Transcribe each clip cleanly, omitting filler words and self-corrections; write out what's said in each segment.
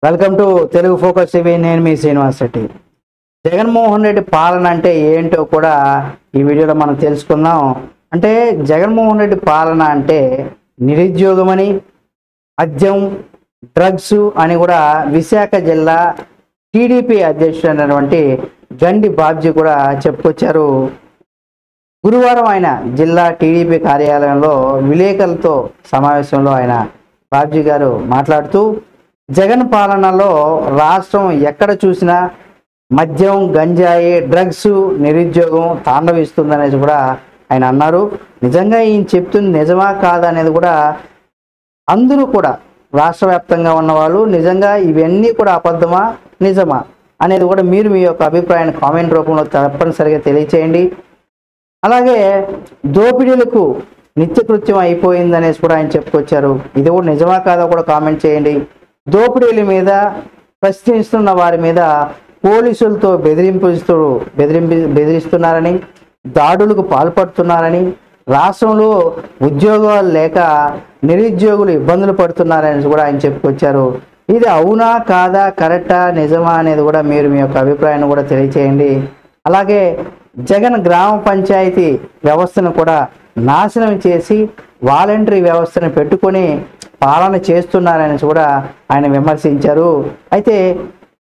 Welcome to Telugu focus TV. నేను మీ శ్రీనివాస్ రెడ్డి. జగన్మోహన్ రెడ్డి పాలన అంటే ఏంటో కూడా ఈ వీడియోలో మనం తెలుసుకుందాం. అంటే జగన్మోహన్ రెడ్డి పాలన అంటే నిరుద్యోగమని, మద్యం, డ్రగ్స్ అని కూడా విశాఖ జిల్లా టీడీపీ అధ్యక్షుడైనటువంటి గండి బాబ్జీ కూడా చెప్పుకొచ్చారు. గురువారం ఆయన జిల్లా టీడీపీ కార్యాలయంలో విలేకరులతో సమావేశంలో ఆయన బాబ్జీ గారు మాట్లాడుతూ జగన్ పాలనలో రాష్ట్రం ఎక్కడ చూసినా మద్యం, గంజాయి, డ్రగ్స్, నిరుద్యోగం తాండవిస్తుందనేది కూడా ఆయన అన్నారు. నిజంగా ఈయన చెప్తుంది నిజమా కాదా అనేది కూడా అందరూ కూడా రాష్ట్ర వ్యాప్తంగా ఉన్నవాళ్ళు నిజంగా ఇవన్నీ కూడా అబద్ధమా నిజమా అనేది కూడా మీరు మీ యొక్క అభిప్రాయాన్ని కామెంట్ రూపంలో తప్పనిసరిగా తెలియచేయండి. అలాగే దోపిడీలకు నిత్యకృత్యం అయిపోయిందనేసి కూడా ఆయన చెప్పుకొచ్చారు. ఇది కూడా నిజమా కాదా కూడా కామెంట్ చేయండి. దోపిడీల మీద ప్రశ్నిస్తున్న వారి మీద పోలీసులతో బెదిరిస్తున్నారని, దాడులకు పాల్పడుతున్నారని, రాష్ట్రంలో ఉద్యోగాలు లేక నిరుద్యోగులు ఇబ్బందులు పడుతున్నారని కూడా ఆయన చెప్పుకొచ్చారు. ఇది అవునా కాదా, కరెక్టా, నిజమా అనేది కూడా మీరు మీ యొక్క అభిప్రాయాన్ని కూడా తెలియచేయండి. అలాగే జగన్ గ్రామ పంచాయతీ వ్యవస్థను కూడా నాశనం చేసి వాలంటరీ వ్యవస్థను పెట్టుకొని పాలన చేస్తున్నారని కూడా ఆయన విమర్శించారు. అయితే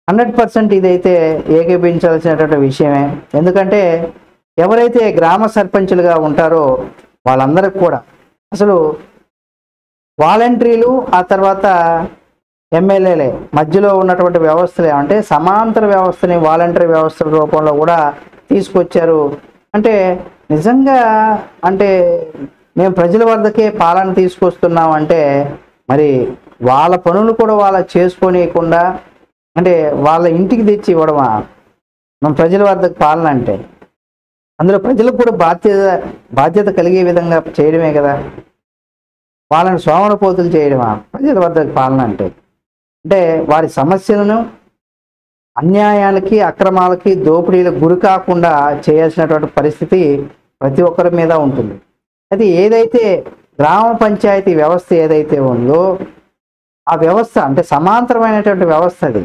100% ఇదైతే ఏకీపించాల్సినటువంటి విషయమే. ఎందుకంటే ఎవరైతే గ్రామ సర్పంచులుగా ఉంటారో వాళ్ళందరికీ కూడా అసలు వాలంటీర్లు ఆ తర్వాత ఎమ్మెల్యేలే మధ్యలో ఉన్నటువంటి వ్యవస్థలు ఏమంటే సమాంతర వ్యవస్థని వాలంటరీ వ్యవస్థల రూపంలో కూడా తీసుకొచ్చారు. అంటే నిజంగా అంటే మేము ప్రజల వద్దకే పాలన తీసుకొస్తున్నాం అంటే మరి వాళ్ళ పనులు కూడా వాళ్ళ చేసుకోనియకుండా అంటే వాళ్ళ ఇంటికి తెచ్చి ఇవ్వడమా మన ప్రజల వద్దకు పాలన అంటే? అందులో ప్రజలకు కూడా బాధ్యత కలిగే విధంగా చేయడమే కదా. వాళ్ళని సోమరపోతులు చేయడమా ప్రజల వద్దకు పాలన అంటే? అంటే వారి సమస్యలను అన్యాయాలకి, అక్రమాలకి, దోపిడీలకు గురి కాకుండా చేయాల్సినటువంటి పరిస్థితి ప్రతి ఒక్కరి మీద ఉంటుంది. అయితే ఏదైతే గ్రామ పంచాయతీ వ్యవస్థ ఏదైతే ఉందో ఆ వ్యవస్థ అంటే సమాంతరమైనటువంటి వ్యవస్థ అది.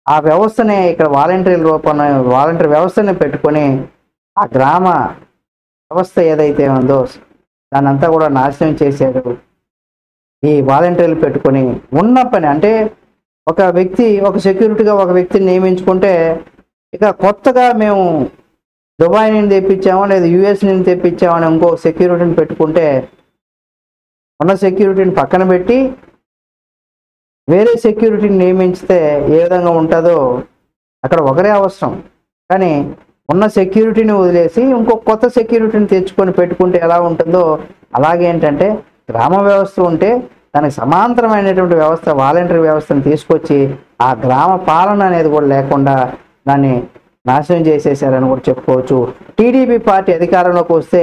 ఆ వ్యవస్థనే ఇక్కడ వాలంటరీ వ్యవస్థని పెట్టుకొని ఆ గ్రామ వ్యవస్థ ఏదైతే ఉందో దాన్ని అంతా కూడా నాశనం చేశారు. ఈ వాలంటీర్లు పెట్టుకొని ఉన్న పని అంటే ఒక వ్యక్తి ఒక సెక్యూరిటీగా ఒక వ్యక్తిని నియమించుకుంటే ఇక కొత్తగా మేము దుబాయ్ నుండి తెప్పించామో లేదా యుఎస్ నుండి తెప్పించామని ఇంకో సెక్యూరిటీని పెట్టుకుంటే ఉన్న సెక్యూరిటీని పక్కన పెట్టి వేరే సెక్యూరిటీని నియమించితే ఏ విధంగా ఉంటుందో అక్కడ ఒకరే అవసరం. కానీ ఉన్న సెక్యూరిటీని వదిలేసి ఇంకో కొత్త సెక్యూరిటీని తెచ్చుకొని పెట్టుకుంటే ఎలా ఉంటుందో అలాగేంటంటే గ్రామ వ్యవస్థ ఉంటే దానికి సమాంతరమైనటువంటి వ్యవస్థ వాలంటరీ వ్యవస్థను తీసుకొచ్చి ఆ గ్రామ పాలన అనేది కూడా లేకుండా దాన్ని నాశనం చేసేసారని కూడా చెప్పుకోవచ్చు. టీడీపీ పార్టీ అధికారంలోకి వస్తే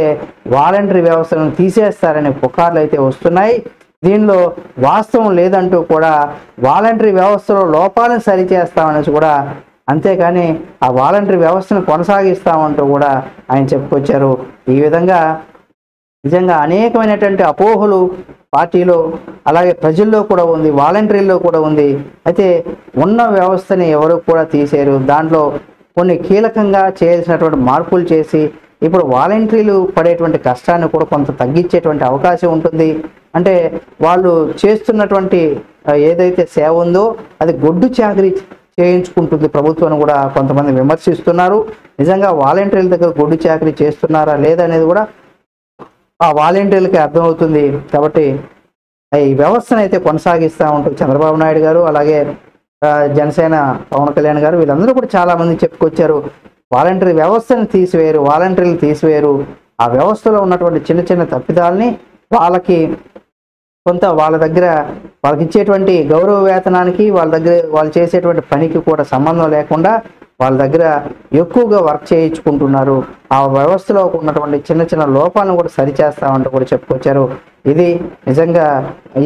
వాలంటరీ వ్యవస్థను తీసేస్తారనే పుకార్లు అయితే వస్తున్నాయి. దీనిలో వాస్తవం లేదంటూ కూడా వాలంటరీ వ్యవస్థలో లోపాలను సరిచేస్తామనేసి కూడా, అంతేకాని ఆ వాలంటరీ వ్యవస్థను కొనసాగిస్తామంటూ కూడా ఆయన చెప్పుకొచ్చారు. ఈ విధంగా నిజంగా అనేకమైనటువంటి అపోహలు పార్టీలో అలాగే ప్రజల్లో కూడా ఉంది, వాలంటీర్లో కూడా ఉంది. అయితే ఉన్న వ్యవస్థని ఎవరు కూడా తీసేరు. దాంట్లో కొన్ని కీలకంగా చేయాల్సినటువంటి మార్పులు చేసి ఇప్పుడు వాలంటీర్లు పడేటువంటి కష్టాన్ని కూడా కొంత తగ్గించేటువంటి అవకాశం ఉంటుంది. అంటే వాళ్ళు చేస్తున్నటువంటి ఏదైతే సేవ ఉందో అది గొడ్డు చాకరీ చేయించుకుంటుంది ప్రభుత్వాన్ని కూడా కొంతమంది విమర్శిస్తున్నారు. నిజంగా వాలంటీర్ల దగ్గర గొడ్డు చాకరీ చేస్తున్నారా లేదా అనేది కూడా ఆ వాలంటీర్లకి అర్థమవుతుంది. కాబట్టి ఈ వ్యవస్థను అయితే కొనసాగిస్తూ ఉంటూ చంద్రబాబు నాయుడు గారు అలాగే జనసేన పవన్ కళ్యాణ్ గారు వీళ్ళందరూ కూడా చాలామంది చెప్పుకొచ్చారు. వాలంటరీ వ్యవస్థను వాలంటీర్లు తీసివేరు. ఆ వ్యవస్థలో ఉన్నటువంటి చిన్న చిన్న తప్పిదాలని వాళ్ళకి కొంత వాళ్ళకి ఇచ్చేటువంటి గౌరవ వేతనానికి వాళ్ళు చేసేటువంటి పనికి కూడా సంబంధం లేకుండా వాళ్ళ దగ్గర ఎక్కువగా వర్క్ చేయించుకుంటున్నారు. ఆ వ్యవస్థలో ఉన్నటువంటి చిన్న చిన్న లోపాలను కూడా సరిచేస్తామంటూ కూడా చెప్పుకొచ్చారు. ఇది నిజంగా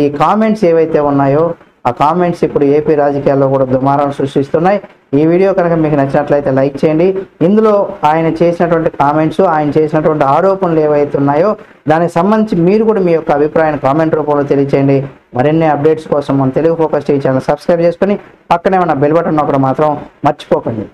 ఈ కామెంట్స్ ఏవైతే ఉన్నాయో ఆ కామెంట్స్ ఇప్పుడు ఏపీ రాజకీయాల్లో కూడా దుమారం సృష్టిస్తున్నాయి. ఈ వీడియో కనుక మీకు నచ్చినట్లయితే లైక్ చేయండి. ఇందులో ఆయన చేసినటువంటి కామెంట్స్, ఆయన చేసినటువంటి ఆరోపణలు ఏవైతే ఉన్నాయో దానికి సంబంధించి మీరు కూడా మీ యొక్క అభిప్రాయాన్ని కామెంట్ రూపంలో తెలియచేయండి. మరిన్ని అప్డేట్స్ కోసం మన Telugu focus TV channel subscribe చేసుకొని పక్కనే ఉన్న బెల్ బటన్ నొక్కడం మాత్రం మర్చిపోకండి.